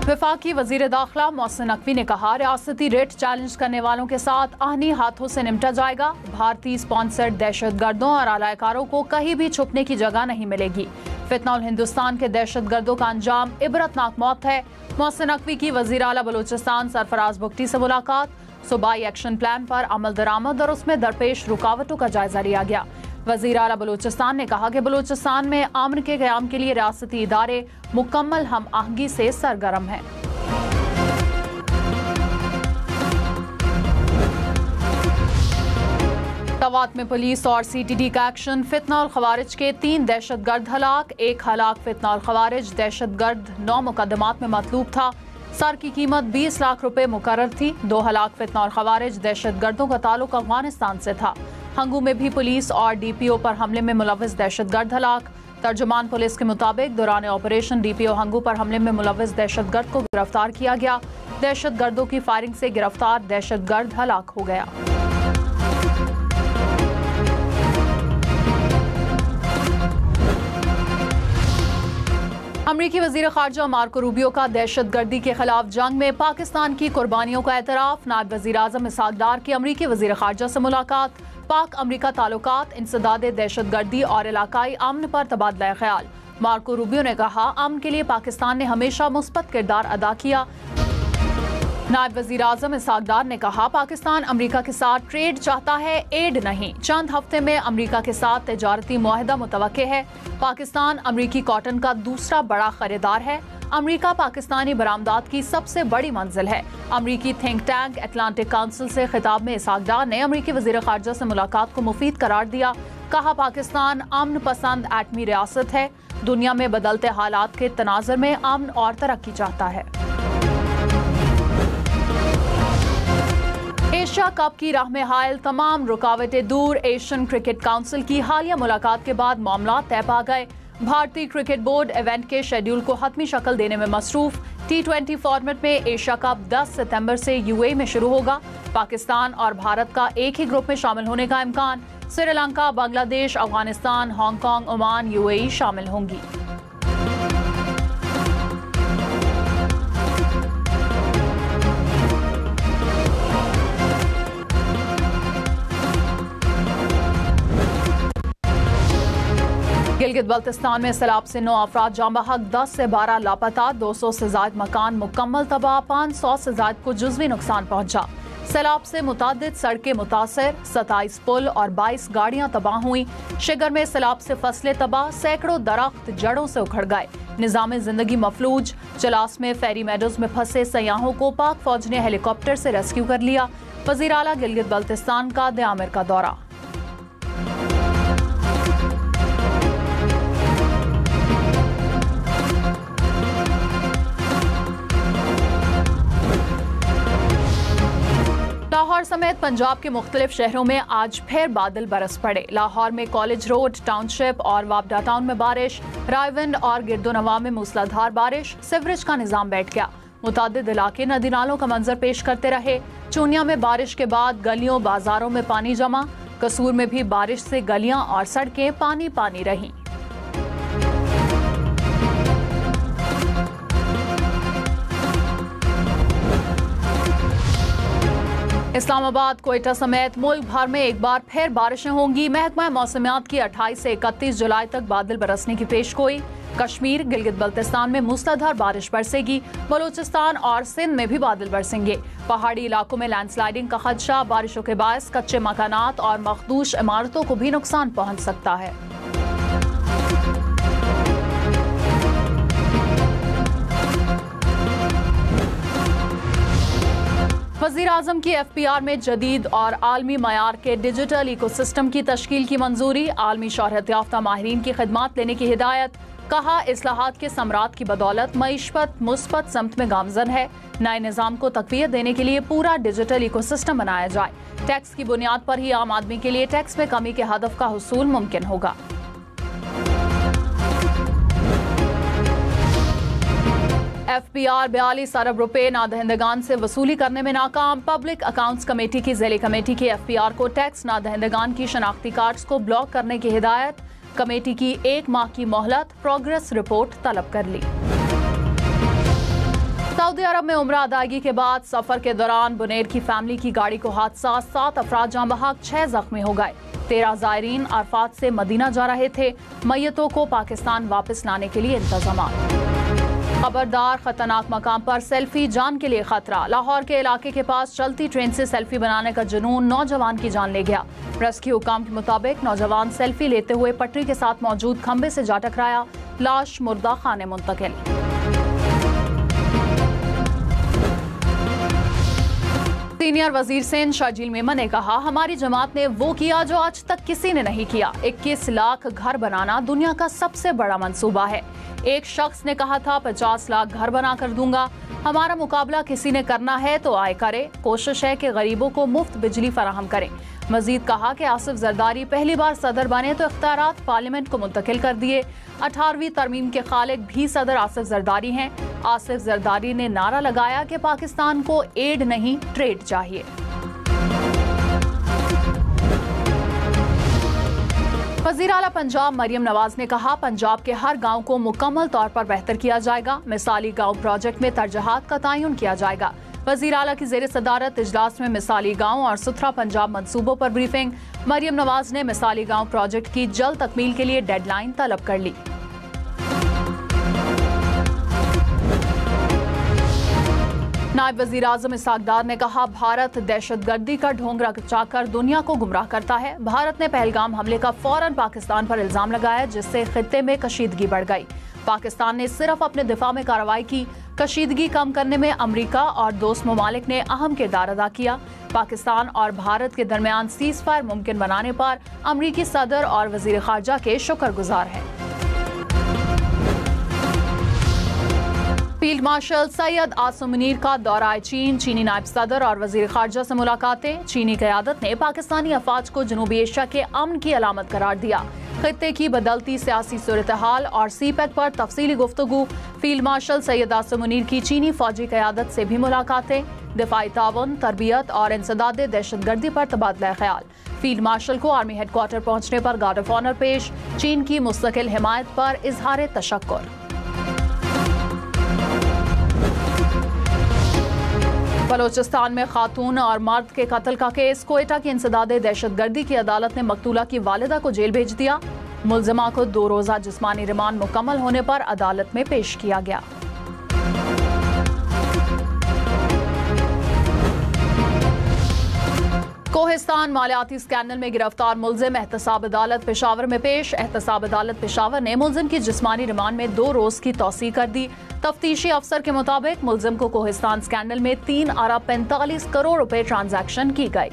वफाकी वजीर दाखिला मोहसिन नकवी ने कहा, रियासती रेट चैलेंज करने वालों के साथ आहनी हाथों से निपटा जाएगा। भारतीय स्पॉन्सर्ड दहशतगर्दों और आलाकारों को कहीं भी छुपने की जगह नहीं मिलेगी। फितनौल हिंदुस्तान के दहशतगर्दों का अंजाम इबरतनाक मौत है। मोहसिन नकवी की वजीर आला बलूचिस्तान सरफराज बुगटी से मुलाकात, सूबाई एक्शन प्लान पर अमल दरामद और उसमें दरपेश रुकावटों का जायजा लिया गया। वजीर आला बलूचिस्तान ने कहा कि बलूचिस्तान में अमन के क़याम के लिए रियासती इदारे मुकम्मल हम आहंगी से सरगर्म हैं। तवात में पुलिस और CTD का एक्शन, फितना और खवारिज के 3 दहशतगर्द हलाक, 1 हलाक फितना और खवारिज दहशतगर्द 9 मुकदमात में मतलूब था। सर की कीमत 20 लाख रुपए मुकर्रर थी। 2 हलाक फितना और खवारिज दहशतगर्दों का ताल्लुक अफगानिस्तान से था। हंगू में भी पुलिस और DPO पर हमले में मुलव्विस दहशतगर्द हलाक। तर्जुमान पुलिस के मुताबिक दौरान ऑपरेशन DPO हंगू पर हमले में मुलव्विस दहशतगर्द को गिरफ्तार किया गया। दहशतगर्दों की फायरिंग से गिरफ्तार दहशतगर्द हलाक हो गया। अमरीकी वजीर खारजा मार्को रूबियो का दहशतगर्दी के खिलाफ जंग में पाकिस्तान की कुर्बानियों का एतराफ। नायब वजीर आजम इसहाक डार की अमरीकी वजीर खारजा से मुलाकात, पाक अमरीका ताल्लुकात, इंसदाद दहशतगर्दी और इलाकाई अमन पर तबादला ख्याल। मार्को रूबियो ने कहा, अमन के लिए पाकिस्तान ने हमेशा मुस्बत किरदार अदा किया। नायब वजीर आजम इसहाक डार ने कहा, पाकिस्तान अमरीका के साथ ट्रेड चाहता है, एड नहीं। चंद हफ्ते में अमरीका के साथ तिजारती मुआहदा मुतवक्के है। पाकिस्तान अमरीकी कॉटन का दूसरा बड़ा खरीदार है। अमरीका पाकिस्तानी बरामदात की सबसे बड़ी मंजिल है। अमरीकी थिंक टैंक अटलांटिक काउंसिल से खिताब में इसहाक डार ने अमरीकी वजीर खारजा से मुलाकात को मुफीद करार दिया। कहा, पाकिस्तान अमन पसंद एटमी रियासत है, दुनिया में बदलते हालात के तनाजुर में अमन और तरक्की चाहता है। एशिया कप की राह में हायल, तमाम रुकावटें दूर। एशियन क्रिकेट काउंसिल की हालिया मुलाकात के बाद मामला तय पा गए। भारतीय क्रिकेट बोर्ड इवेंट के शेड्यूल को हतमी शक्ल देने में मसरूफ। T20 फॉर्मेट में एशिया कप 10 सितंबर से UAE में शुरू होगा। पाकिस्तान और भारत का एक ही ग्रुप में शामिल होने का इम्कान। Sri Lanka, Bangladesh, Afghanistan, Hong Kong, Oman, UAE शामिल होंगी। गिलगित बल्तिस्तान में सैलाब से 9 अफराद जाँ बहक, 10 से 12 लापता, 200 से ज्यादा मकान मुकम्मल तबाह, 500 से ज्यादा को जुज़वी नुकसान पहुंचा। सैलाब से मुतादिद सड़कें मुतासर, 27 पुल और 22 गाड़ियां तबाह हुई। शिगर में सैलाब से फसलें तबाह, सैकड़ों दरख्त जड़ों से उखड़ गए। निज़ाम जिंदगी मफलूज। चलास में फेरी मेडोज में फंसे सयाहों को पाक फौज ने हेलीकॉप्टर से रेस्क्यू कर लिया। वज़ीर आला गिलगित बल्तिस्तान का दयामिर का दौरा। लाहौर समेत पंजाब के मुख्तलिफ शहरों में आज फिर बादल बरस पड़े। लाहौर में कॉलेज रोड, टाउनशिप और वापडा टाउन में बारिश, रायविंड और गिरदोनवा में मूसलाधार बारिश। सीवरेज का निजाम बैठ गया। मुतादिद इलाके नदी नालों का मंजर पेश करते रहे। चूनिया में बारिश के बाद गलियों बाजारों में पानी जमा। कसूर में भी बारिश से गलियां और सड़कें पानी पानी रहीं। इस्लामाबाद, कोयटा समेत मुल्क भर में एक बार फिर बारिशें होंगी। महकमा मौसमियात की 28 से 31 जुलाई तक बादल बरसने की पेशगोई। कश्मीर, गिलगित बल्तिस्तान में मूसलाधार बारिश बरसेगी। बलूचिस्तान और सिंध में भी बादल बरसेंगे। पहाड़ी इलाकों में लैंडस्लाइडिंग का खदशा। बारिशों के बायस कच्चे मकानात और मखदूश इमारतों को भी नुकसान पहुंच सकता है। वज़ीर आज़म की FPR में जदीद और आलमी मयार के डिजिटल इकोसिस्टम की तश्कील की मंजूरी। आलमी शोहरत याफ्ता माहिरीन की खिदमात लेने की हिदायत। कहा, इस्लाहात के समरात की बदौलत मईशत मुस्बत समत में गामजन है। नए निज़ाम को तक़वियत देने के लिए पूरा डिजिटल इकोसिस्टम बनाया जाए। टैक्स की बुनियाद पर ही आम आदमी के लिए टैक्स में कमी के हदफ का हुसूल मुमकिन होगा। FPR 42 अरब रुपए नादहिंदगान से वसूली करने में नाकाम। पब्लिक अकाउंट्स कमेटी की ज़ेली कमेटी की FPR को टैक्स नादहिंदगान की शनाख्ती कार्ड्स को ब्लॉक करने की हिदायत। कमेटी की 1 माह की मोहलत, प्रोग्रेस रिपोर्ट तलब कर ली। सऊदी अरब में उम्रा अदायगी के बाद सफर के दौरान बुनेर की फैमिली की गाड़ी को हादसा, 7 अफराद जाँ बहक, 6 जख्मी हो गए। 13 ज़ायरीन अरफात से मदीना जा रहे थे। मैयतों को पाकिस्तान वापस लाने के लिए इंतजामात। खबरदार, खतरनाक मकाम पर सेल्फी जान के लिए खतरा। लाहौर के इलाके के पास चलती ट्रेन से सेल्फी बनाने का जुनून नौजवान की जान ले गया। रेस्क्यू हुकाम के मुताबिक नौजवान सेल्फी लेते हुए पटरी के साथ मौजूद खंबे से जा टकराया। लाश मुर्दा खाने मुंतकिल। सीनियर वजीर सिंध शर्जील मेमन ने कहा, हमारी जमात ने वो किया जो आज तक किसी ने नहीं किया। 21 लाख घर बनाना दुनिया का सबसे बड़ा मंसूबा है। एक शख्स ने कहा था 50 लाख घर बना कर दूंगा। हमारा मुकाबला किसी ने करना है तो आए करे। कोशिश है कि गरीबों को मुफ्त बिजली फराहम करें। मजीद कहा कि आसिफ जरदारी पहली बार सदर बने तो इख्तियारात पार्लियामेंट को मुंतकिल कर दिए। 18वीं तरमीम के खालिक भी सदर आसिफ जरदारी हैं। आसिफ जरदारी ने नारा लगाया कि पाकिस्तान को एड नहीं ट्रेड चाहिए। वज़ीर आला पंजाब मरियम नवाज ने कहा, पंजाब के हर गांव को मुकम्मल तौर पर बेहतर किया जाएगा। मिसाली गांव प्रोजेक्ट में तरजहात का तयन किया जाएगा। वज़ीर आला की ज़ेर सदारत इजलास में मिसाली गांव और सुथरा पंजाब मंसूबों पर ब्रीफिंग। मरियम नवाज ने मिसाली गांव प्रोजेक्ट की जल्द तकमील के लिए डेडलाइन तलब कर ली। नायब वज़ीर आज़म इसहाक डार ने कहा, भारत दहशतगर्दी का ढोंग रचाकर दुनिया को गुमराह करता है। भारत ने पहलगाम हमले का फौरन पाकिस्तान पर इल्जाम लगाया, जिससे खित्ते में कशीदगी बढ़ गई। पाकिस्तान ने सिर्फ अपने दिफा में कार्रवाई की। कशीदगी कम करने में अमरीका और दोस्त ममालिक ने अहम किरदार अदा किया। पाकिस्तान और भारत के दरमियान सीज फायर मुमकिन बनाने पर अमरीकी सदर और वज़ीर खारजा के शुक्रगुजार हैं। फील्ड मार्शल सैयद आसिम मुनीर का दौरा चीन, चीनी नायब सदर और वज़ीर खारजा से मुलाकातें। चीनी क़यादत ने पाकिस्तानी अफवाज को जनूबी एशिया के अमन की अलामत करार दिया। खित्ते की बदलती सियासी सूरत हाल और सीपैक पर तफसीली गुफ्तगू। फील्ड मार्शल सैयद आसिम मुनीर की चीनी फौजी क़यादत से भी मुलाकातें। दिफाई ताउन, तरबियत और इंसदाद दहशतगर्दी पर तबादला ख्याल। फील्ड मार्शल को आर्मी हेडक्वार्टर पहुंचने पर गार्ड ऑफ ऑनर पेश। चीन की मुस्तकिल हिमायत पर इजहार तशक्कुर। बलोचिस्तान में खातून और मर्द के कत्ल का केस। कोयटा की इंसदाद दहशतगर्दी की अदालत ने मकतूला की वालिदा को जेल भेज दिया। मुलजिमा को 2 रोज़ा जिस्मानी रिमांड मुकम्मल होने पर अदालत में पेश किया गया। कोहिस्तान मालियाती स्कैंडल में गिरफ्तार मुलजिम एहतसाब अदालत पेशावर में पेश। एहतसाब अदालत पेशावर ने मुलजिम की जिस्मानी रिमांड में 2 रोज की तौसीह कर दी। तफ्तीशी अफसर के मुताबिक मुलजिम को कोहिस्तान स्कैंडल में 3 अरब 45 करोड़ रुपए ट्रांजैक्शन की गई।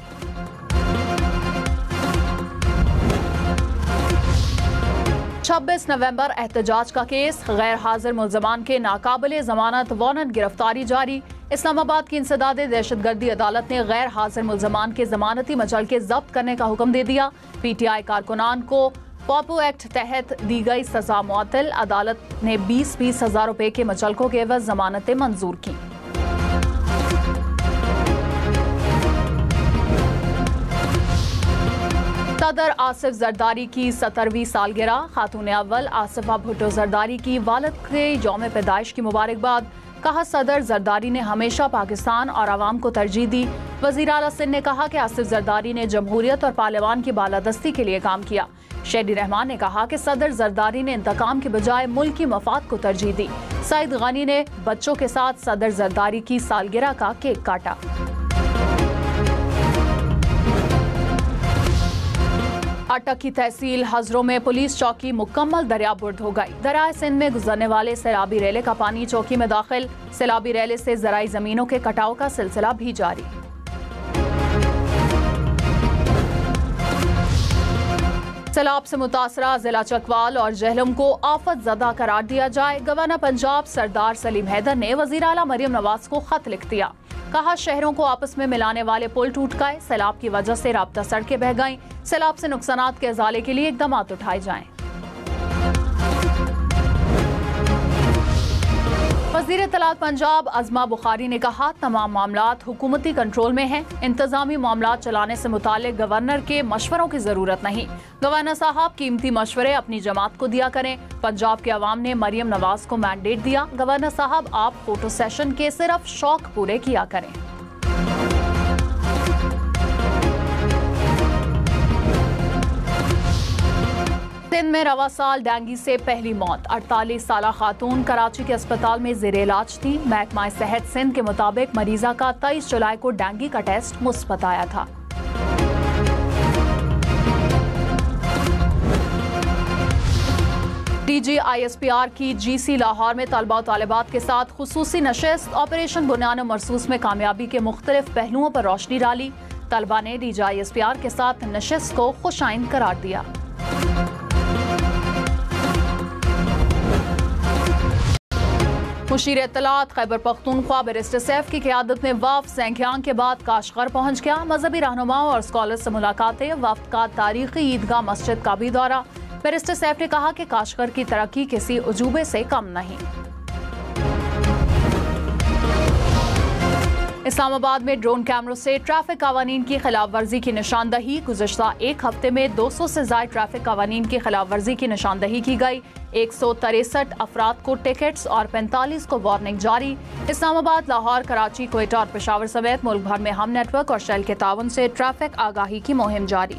छब्बीस नवंबर एहतजाज का केस। गैर हाजिर मुलजमान के नाकाबिले जमानत वारंट गिरफ्तारी जारी। इस्लामाबाद की इंसदाद दहशतगर्दी अदालत ने गैर हाजिर मुलजमान के जमानती मचलके जब्त करने का हुक्म दे दिया। PTI कारकुनान को पॉपो एक्ट तहत दी गई सजा मुअत्तल। अदालत ने 20-20 हजार रुपए के मचलकों के एवज जमानतें मंजूर की। सदर आसिफ जरदारी की 17वीं सालगिरह। खातून अव्वल आसिफा भुट्टो जरदारी की वालिद के यौम पैदाइश की मुबारकबाद। कहा, सदर जरदारी ने हमेशा पाकिस्तान और आवाम को तरजीह दी। वज़ीर आला सिंध ने कहा कि आसिफ जरदारी ने जमहूरियत और पार्लियामान की बालादस्ती के लिए काम किया। शेडी रहमान ने कहा कि सदर जरदारी ने इंतकाम के बजाय मुल्क की मफाद को तरजीह दी। सईद गनी ने बच्चों के साथ सदर जरदारी की सालगिरह का केक काटा। अटक की तहसील हजरों में पुलिस चौकी मुकम्मल दरियाबुर्द हो गई। दरियाए सिंध में गुजरने वाले सैलाबी रेले का पानी चौकी में दाखिल। सैलाबी रेले से ज़राई जमीनों के कटाव का सिलसिला भी जारी। सैलाब से मुतासरा जिला चकवाल और जहलम को आफत ज़दा करार दिया जाए। गवर्नर पंजाब सरदार सलीम हैदर ने वज़ीर आला मरियम नवाज को खत लिख दिया। कहा, शहरों को आपस में मिलाने वाले पुल टूट गए। सैलाब की वजह से राब्ता सड़कें बह गईं। सैलाब से नुकसानात के इज़ाले के लिए इक़दामात उठाए जाएं। वज़ीर इत्तलात पंजाब अज़मा बुखारी ने कहा, तमाम मामलात हुकूमती कंट्रोल में हैं। इंतजामी मामलात चलाने से मुताल्लिक गवर्नर के मशवरों की जरूरत नहीं। गवर्नर साहब कीमती मशवरे अपनी जमात को दिया करें। पंजाब के अवाम ने मरियम नवाज को मैंडेट दिया। गवर्नर साहब आप फोटो सेशन के सिर्फ शौक पूरे किया करें। सिंध में रवा साल डेंगू से पहली मौत। 48 साला खातून कराची के अस्पताल में ज़ेरे इलाज थी। महकमा सेहत सिंध के मुताबिक मरीजा का 23 जुलाई को डेंगू का टेस्ट मुस्बत आया था। DGISPR की GC लाहौर में तलबा और तालिबात के साथ खुसूसी नशिस्त ऑपरेशन बुनियान मरसूस में कामयाबी के मुख्तलिफ पहलुओं पर रोशनी डाली। तलबा ने DGISPR के साथ नशिस्त को खुशाइन करार दिया। मुशीर इत्तलात खैबर पख्तूनख्वा बैरिस्टर सैफ की क़यादत में वफ़द ज़ेंगियांग के बाद काशगर पहुँच गया। मजहबी रहनुमाओं और स्कॉलर्स से मुलाकातें, वफ़द का तारीखी ईदगाह मस्जिद का भी दौरा। बैरिस्टर सैफ ने कहा कि काशगर की तरक्की किसी उजूबे से कम नहीं। इस्लामाबाद में ड्रोन कैमरों से ट्रैफिक कवानीन की खिलाफ वर्जी की निशानदही। गुज़श्ता एक हफ्ते में 200 से ज़ायद ट्रैफिक कवानीन की खिलाफ वर्जी की निशानदही की गई। 163 अफराद को टिकट्स और 45 को वार्निंग जारी। इस्लामाबाद, लाहौर, कराची, क्वेटा और पेशावर समेत मुल्क भर में हम नेटवर्क और शेल के ताउन से ट्रैफिक आगाही की मुहिम जारी।